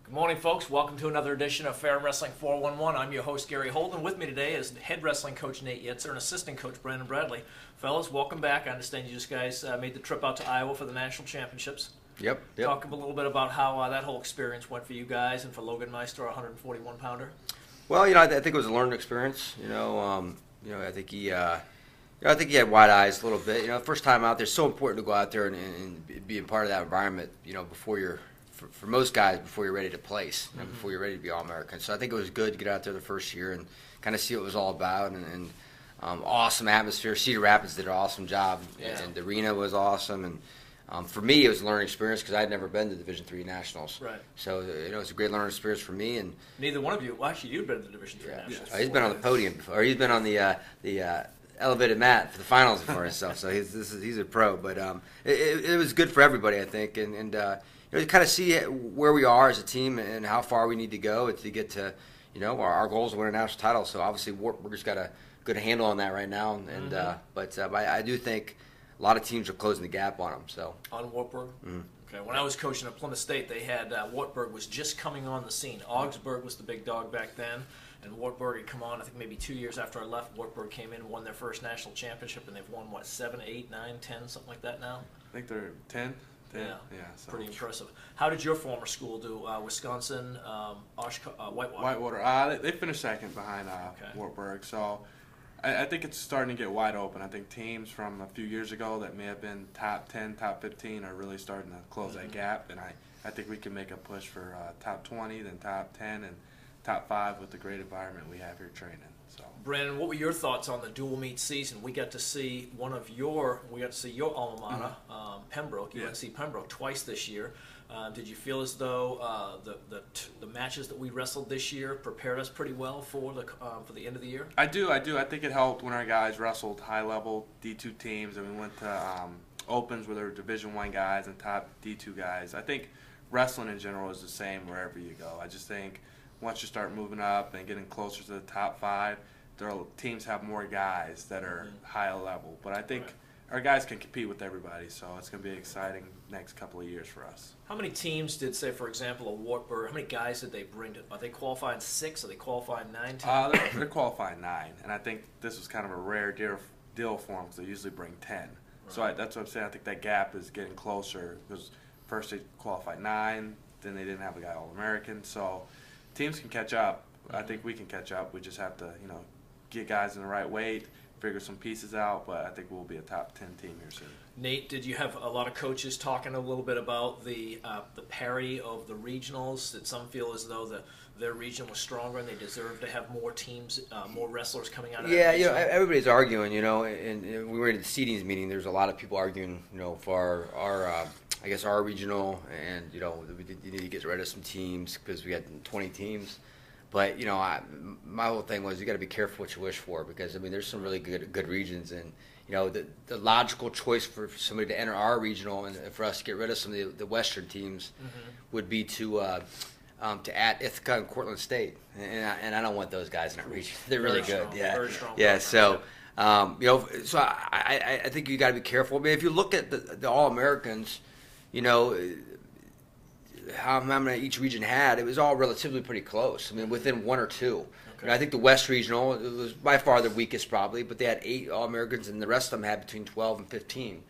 Good morning, folks. Welcome to another edition of Ferrum Wrestling 411. I'm your host, Gary Holden. With me today is head wrestling coach Nate Yetzer and assistant coach Brandon Bradley. Fellas, welcome back. I understand you guys made the trip out to Iowa for the national championships. Yep. Talk a little bit about how that whole experience went for you guys and for Logan Meister, a 141-pounder. Well, I think it was a learning experience. I think he had wide eyes a little bit. First time out there, it's so important to go out there and be a part of that environment. Before you're. For most guys, before you're ready to place, before you're ready to be All-American. So I think it was good to get out there the first year and kind of see what it was all about. And awesome atmosphere. Cedar Rapids did an awesome job, and the arena was awesome. And for me, it was a learning experience because I had never been to Division III Nationals. Right. So it was a great learning experience for me. And neither one of you, well, actually, you've been to the Division III Nationals. He's been on the podium before. Or he's been on the elevated mat for the finals before himself. So he's a pro. But it was good for everybody, I think. And to kind of see where we are as a team and how far we need to go to get to, our goal is to win a national title. So obviously Wartburg's got a good handle on that right now. And but I do think a lot of teams are closing the gap on them. So on Wartburg. Okay. When I was coaching at Plymouth State, they had Wartburg was just coming on the scene. Augsburg was the big dog back then, and Wartburg had come on. I think maybe 2 years after I left, Wartburg came in and won their first national championship, and they've won 7, 8, 9, 10, something like that now. I think they're 10. Yeah, so pretty impressive. How did your former school do? Wisconsin, Whitewater. Whitewater. They finished second behind Wartburg. So I think it's starting to get wide open. I think teams from a few years ago that may have been top 10, top 15 are really starting to close that gap. And I think we can make a push for top 20, then top 10, and top 5 with the great environment we have here training. So, Brandon, what were your thoughts on the dual meet season? We got to see your alma mater, Pembroke. You got to see Pembroke twice this year. Did you feel as though the matches that we wrestled this year prepared us pretty well for the end of the year? I do. I think it helped when our guys wrestled high-level D2 teams, and we went to opens where there were Division I guys and top D2 guys. I think wrestling in general is the same wherever you go. I just think once you start moving up and getting closer to the top 5, teams have more guys that are high level. But I think our guys can compete with everybody, so it's going to be an exciting next couple of years for us. How many teams did, say, for example, a Wartburg, how many guys did they bring? Are they qualifying 6? Are they qualifying 9, 10? They're qualifying 9, and I think this was kind of a rare deal for them because they usually bring 10. Right. So that's what I'm saying. I think that gap is getting closer because first they qualified 9, then they didn't have a guy All-American. So teams can catch up. I think we can catch up. We just have to, get guys in the right weight, figure some pieces out, but I think we'll be a top 10 team here soon. Nate, did you have a lot of coaches talking a little bit about the parity of the regionals? Did some feel as though their region was stronger and they deserved to have more teams, more wrestlers coming out of that region? Everybody's arguing, and we were in the seedings meeting, there's a lot of people arguing, for our regional, and, we need to get rid of some teams because we had 20 teams. But, my whole thing was you got to be careful what you wish for because, there's some really good regions. And, the logical choice for somebody to enter our regional and for us to get rid of some of the Western teams would be to add Ithaca and Cortland State. And I don't want those guys in our region. They're really good. Very strong. Yeah, so, so I think you got to be careful. If you look at the All-Americans, how many each region had, it was all relatively pretty close. Within 1 or 2. Okay. I think the West Regional, it was by far the weakest probably, but they had 8 All-Americans, and the rest of them had between 12 and 15.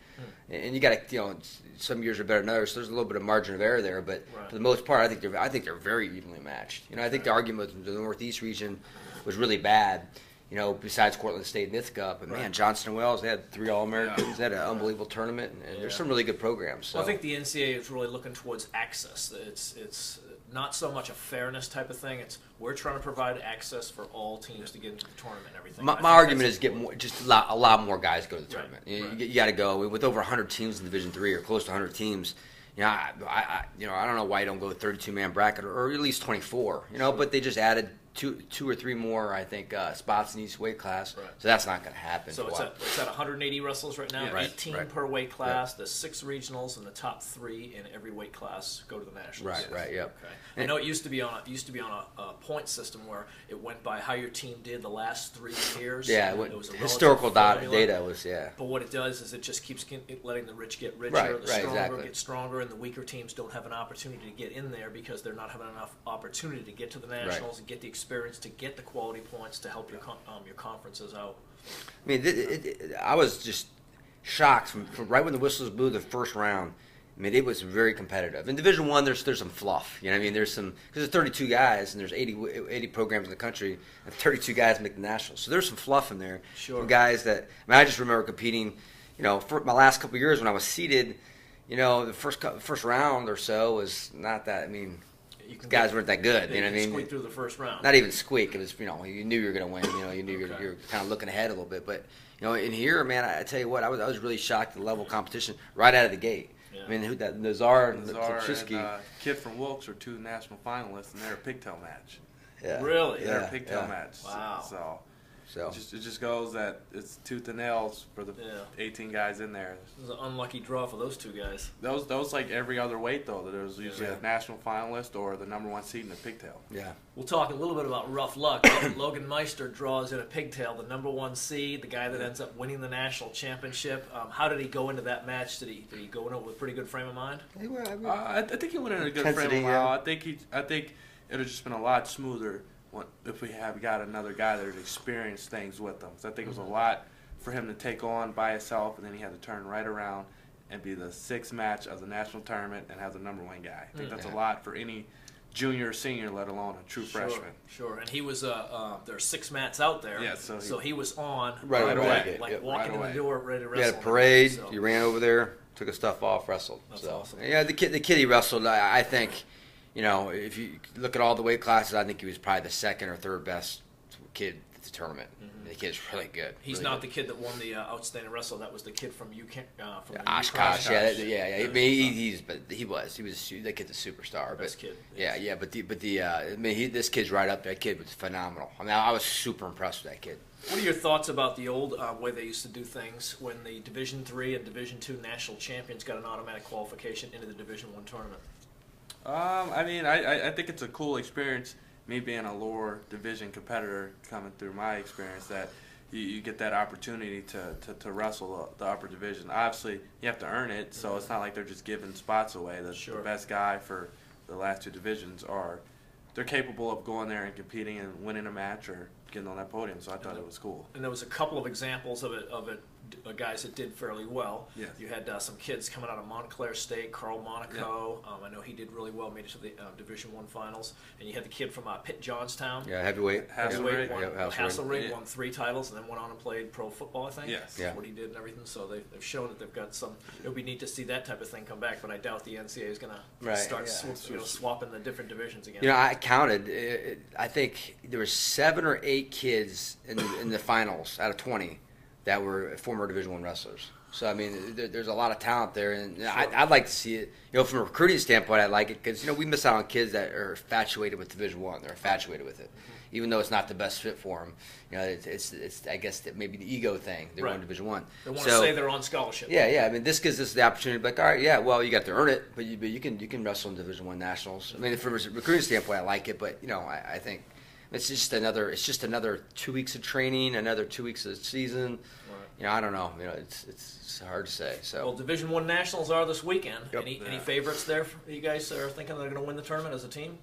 And you got to, some years are better than others, so there's a little bit of margin of error there, but for the most part, I think they're very evenly matched. I think the argument with the Northeast region was really bad. Besides Cortland State and Ithaca, but man, Johnston Wells, they had 3 All-Americans. They had an unbelievable tournament, and there's some really good programs. So. Well, I think the NCAA is really looking towards access. It's not so much a fairness type of thing. It's we're trying to provide access for all teams to get into the tournament and everything. My argument is get more, just a lot more guys go to the tournament. You got to go with over 100 teams in Division III or close to 100 teams. I don't know why you don't go 32-man bracket or at least 24. But they just added two or three more, I think, spots in each weight class. Right. So that's not going to happen. So it's at 180 wrestlers right now, Yeah. Right, 18 right. per weight class. There's 6 regionals, and the top 3 in every weight class go to the nationals. Right, right, yep. Okay. I know it used to be on a point system where it went by how your team did the last 3 years. Yeah, It was a historical relative formula. data was, yeah. But what it does is it just keeps letting the rich get richer, Right, the right, stronger exactly. get stronger, and the weaker teams don't have an opportunity to get in there because they're not having enough opportunity to get to the nationals and get the experience to get the quality points to help your conferences out. I mean, I was just shocked from right when the whistles blew the first round. I mean, it was very competitive. In Division I, there's some fluff. You know what I mean? There's some, because there's 32 guys and there's 80 programs in the country, and 32 guys make the nationals. So there's some fluff in there. Sure. Some guys that, I mean, I just remember competing, you know, for my last couple of years when I was seeded, you know, the first round or so was not that, I mean, guys weren't that good. You know what I mean? Squeak through the first round. Not even squeak. It was, you know, you knew you were going to win. You know, you knew Okay. you're kind of looking ahead a little bit. But, you know, in here, man, I tell you what, I was really shocked at the level of competition right out of the gate. Yeah. I mean, who that Nazar and Nazar Tchitsky. and kid from Wilkes are 2 national finalists, and they're a pigtail match. Yeah. Really? They're Yeah, a pigtail yeah. match. Wow. So it just goes that it's tooth and nails for the 18 guys in there. It was an unlucky draw for those 2 guys. Those like every other weight though. There was usually Yeah. a national finalist or the number 1 seed in the pigtail. Yeah. We'll talk a little bit about rough luck. Logan Meister draws in a pigtail, the number 1 seed, the guy that ends up winning the national championship. How did he go into that match? Did he go in it with a pretty good frame of mind? I think he went in a good Intensity, frame of yeah. mind. I think it would have just been a lot smoother if we had got another guy that had experienced things with him. So I think it was a lot for him to take on by himself, and then he had to turn right around and be the 6th match of the national tournament and have the number 1 guy. I think that's a lot for any junior or senior, let alone a true freshman. Sure. And he was there are 6 mats out there. Yeah, so he was on Right away. like Yep. walking Right in the away. door, ready to You wrestle. had a parade. So- You ran over there, took his stuff off, wrestled. That's so awesome. yeah, the kid he wrestled. I think, you know, if you look at all the weight classes, I think he was probably the 2nd or 3rd best kid at the tournament. The kid's really good. He's really not good. the kid that won the outstanding wrestler. That was the kid from UK. From the Oshkosh, Ukraine. yeah. I mean, he was that kid's a superstar. Best But kid. yeah. I mean, this kid's right up there. That kid was phenomenal. I mean, I was super impressed with that kid. What are your thoughts about the old way they used to do things when the Division III and Division II national champions got an automatic qualification into the Division I tournament? I mean, I think it's a cool experience, me being a lower division competitor coming through my experience, that you get that opportunity to wrestle the upper division. Obviously, you have to earn it, so it's not like they're just giving spots away. The best guy for the last 2 divisions they're capable of going there and competing and winning a match or getting on that podium, so I thought it was cool. And there was a couple of examples of it guys that did fairly well. Yes. You had some kids coming out of Montclair State, Carl Monaco. I know he did really well, made it to the Division I finals. And you had the kid from Pitt Johnstown. Yeah, heavyweight. Hasselrig. Hasselrig Yeah. won 3 titles and then went on and played pro football, I think. Yes. That's what he did and everything. So they've shown that they've got some. It would be neat to see that type of thing come back, but I doubt the NCAA is going to start swapping the different divisions again. You know, I counted. I think there were 7 or 8 kids in the finals out of 20 that were former Division I wrestlers. So I mean, there's a lot of talent there, and Sure. I'd like to see it. You know, from a recruiting standpoint, I like it because we miss out on kids that are infatuated with Division I. They're infatuated with it, even though it's not the best fit for them. You know, it's I guess that maybe the ego thing. They're going to Division I. They want to say they're on scholarship. Yeah. I mean, this gives us the opportunity to be like, all right, yeah, well, you got to earn it, but you can wrestle in Division I nationals. I mean, from a recruiting standpoint, I like it, but I think it's just another 2 weeks of training, another 2 weeks of season. Right. I don't know. It's hard to say. So Well, Division I nationals are this weekend. Yep. Any favorites there? You guys are thinking they're going to win the tournament as a team?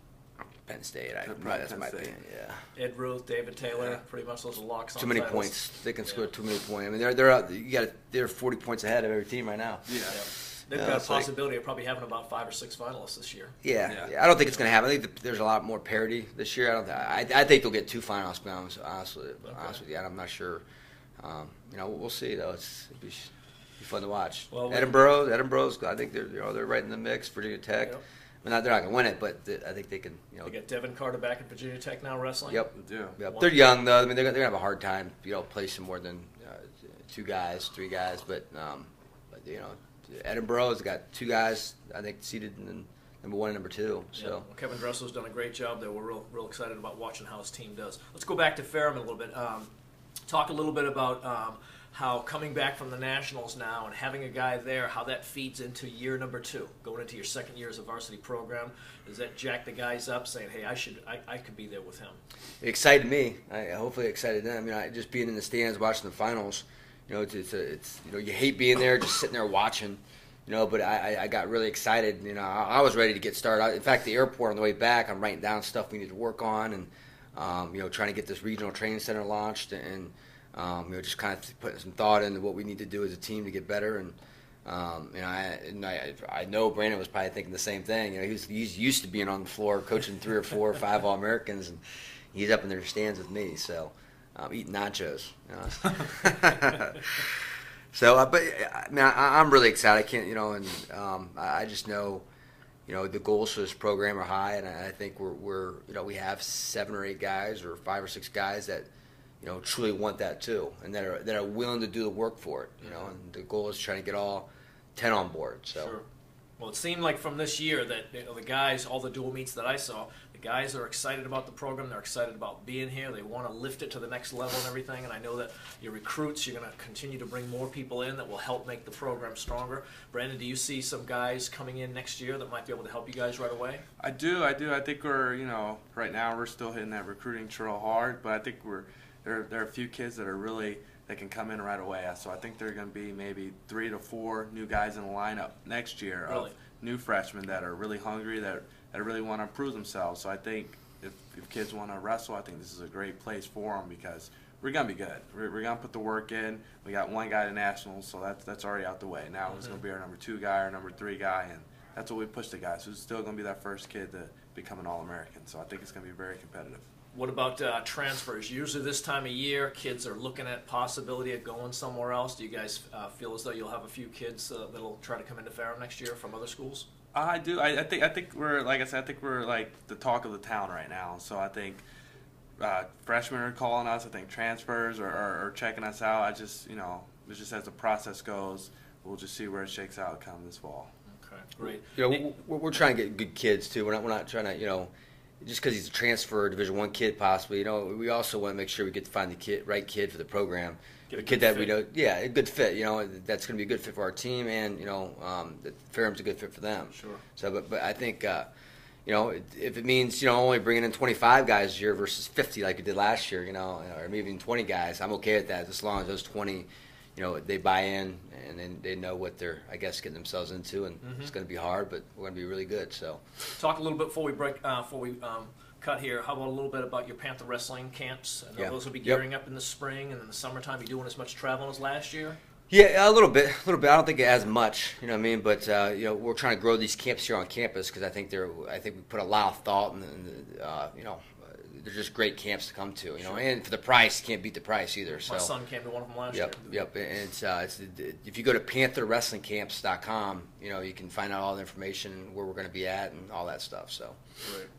Penn State, that's Penn my State. opinion. Yeah. Ed Ruth, David Taylor, pretty much those are locks. Too many points. They can score too many points. I mean, they're 40 points ahead of every team right now. Yeah. They've got a possibility of probably having about 5 or 6 finalists this year. Yeah. I don't think it's going to happen. I think there's a lot more parity this year. I think they'll get 2 finalists. To be honest with you, I'm not sure. We'll see though. It'll be fun to watch. Well, Edinburgh's. I think they're right in the mix. Virginia Tech. Yep. I mean, they're not going to win it, but I think they can. They got Devin Carter back at Virginia Tech now wrestling. Yep. They do. Yep. They're young though. I mean, they're going to have a hard time. Placing more than 2 guys, 3 guys. But Edinburgh's got 2 guys. I think seated in number 1 and number 2. So yeah. Well, Kevin Dressler's done a great job there. We're real excited about watching how his team does. Let's go back to Ferrum a little bit. Talk a little bit about how coming back from the Nationals now and having a guy there, how that feeds into year number 2, going into your second year as a varsity program. Does that jack the guys up, saying, "Hey, I could be there with him"? It excited me. Hopefully, it excited them. Just being in the stands watching the finals. It's you hate being there, just sitting there watching. But I got really excited. I was ready to get started. In fact, the airport on the way back, I'm writing down stuff we need to work on, and trying to get this regional training center launched, and just kind of putting some thought into what we need to do as a team to get better. And I know Brandon was probably thinking the same thing. He's used to being on the floor coaching 3 or 4 or 5 All-Americans, and he's up in their stands with me. So eating nachos. So, but I'm really excited. I can't, and I just know, the goals for this program are high, and I think we have 7 or 8 guys or 5 or 6 guys that, truly want that too, and that are willing to do the work for it. And the goal is trying to get all 10 on board. So. Sure. Well, it seemed like from this year that the guys, all the dual meets that I saw, the guys are excited about the program. They're excited about being here. They want to lift it to the next level and everything. And I know that your recruits, you're going to continue to bring more people in that will help make the program stronger. Brandon, do you see some guys coming in next year that might be able to help you guys right away? I do. I think we're, right now we're still hitting that recruiting trail hard, but I think there are a few kids that are really that can come in right away. So I think there are going to be maybe 3 to 4 new guys in the lineup next year of new freshmen that are really hungry, that really want to improve themselves. So I think if kids want to wrestle, I think this is a great place for them because we're going to be good. We're going to put the work in. We got 1 guy to nationals, so that's already out the way. Now it's going to be our number 2 guy, our number 3 guy, and that's what we push the guys. So it's still going to be that first kid to become an All-American. So I think it's going to be very competitive. What about transfers? Usually this time of year, kids are looking at possibility of going somewhere else. Do you guys feel as though you'll have a few kids that'll try to come into Ferrum next year from other schools? I do. I think we're, like I said, I think we're like the talk of the town right now. So I think freshmen are calling us. I think transfers are checking us out. It's just as the process goes, we'll just see where it shakes out come this fall. Okay, great. We're trying to get good kids too. We're not trying to, just because he's a transfer Division I kid possibly, we also want to make sure we get to find the right kid for the program. A kid that we know, a good fit. That's going to be a good fit for our team, and that Ferrum's a good fit for them. Sure. So, but I think, if it means only bringing in 25 guys this year versus 50 like we did last year, or maybe even 20 guys, I'm okay with that as long as those 20, they buy in and then they know what they're, I guess, getting themselves into, and it's going to be hard, but we're going to be really good. So, talk a little bit before we break. Cut here. How about a little bit about your Panther wrestling camps? I know those will be gearing up in the spring, and in the summertime, you doing as much traveling as last year? Yeah, a little bit. I don't think as much, But we're trying to grow these camps here on campus because I think we put a lot of thought in they're just great camps to come to, Sure. And for the price, you can't beat the price either. My son came to one of them last year. Yep. And it's if you go to pantherwrestlingcamps.com, you can find out all the information where we're going to be at and all that stuff. So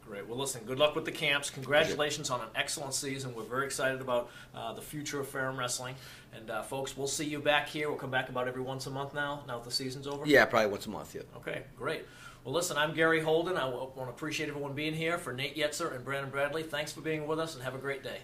great. Well, listen, good luck with the camps. Congratulations on an excellent season. We're very excited about the future of Ferrum Wrestling. And folks, we'll see you back here. We'll come back about every once a month now that the season's over. Yeah, probably once a month. Yeah. Okay, great. Well, listen, I'm Gary Holden. I want to appreciate everyone being here. For Nate Yetzer and Brandon Bradley, thanks for being with us, and have a great day.